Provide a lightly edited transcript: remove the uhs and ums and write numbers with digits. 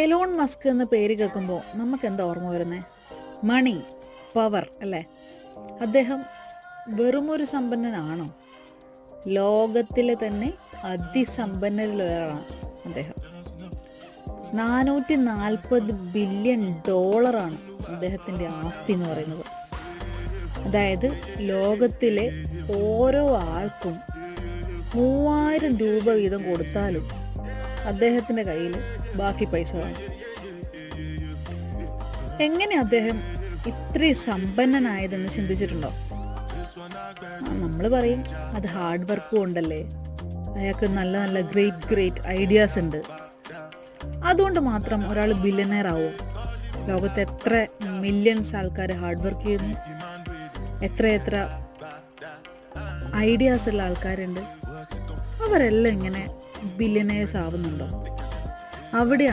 Elon Musk എന്ന പേര് കേൾക്കുമ്പോൾ നമുക്ക് എന്താ ഓർമ്മ വരുന്നത്? മണി, പവർ അല്ലേ? അദ്ദേഹം വെറുമൊരു സമ്പന്നനാണോ? ലോകത്തിലെ തന്നെ അതിസമ്പന്നരിലൊരാളാണ് അദ്ദേഹം. 440 ബില്യൺ ഡോളറാണ് അദ്ദേഹത്തിൻ്റെ ആസ്തി എന്ന് പറയുന്നത്. അതായത് ലോകത്തിലെ ഓരോ ആൾക്കും 3000 രൂപ വീതം കൊടുത്താലും അദ്ദേഹത്തിൻ്റെ കയ്യിൽ ബാക്കി പൈസ കാണും. എങ്ങനെ അദ്ദേഹം ഇത്രയും സമ്പന്നനായതെന്ന് ചിന്തിച്ചിട്ടുണ്ടോ? നമ്മൾ പറയും അത് ഹാർഡ് വർക്ക് കൊണ്ടല്ലേ, അയാൾക്ക് നല്ല നല്ല ഗ്രേറ്റ് ഐഡിയാസ് ഉണ്ട്, അതുകൊണ്ട് മാത്രം ഒരാൾ ബില്യണയർ ആവും. ലോകത്ത് എത്ര മില്യൺസ് ആൾക്കാർ ഹാർഡ് വർക്ക് ചെയ്യുന്നു, എത്ര ഐഡിയാസ് ഉള്ള ആൾക്കാരുണ്ട്, അവരെല്ലാം ഇങ്ങനെ ബില്യണേഴ്സ് ആവുന്നുണ്ടോ? അവിടെ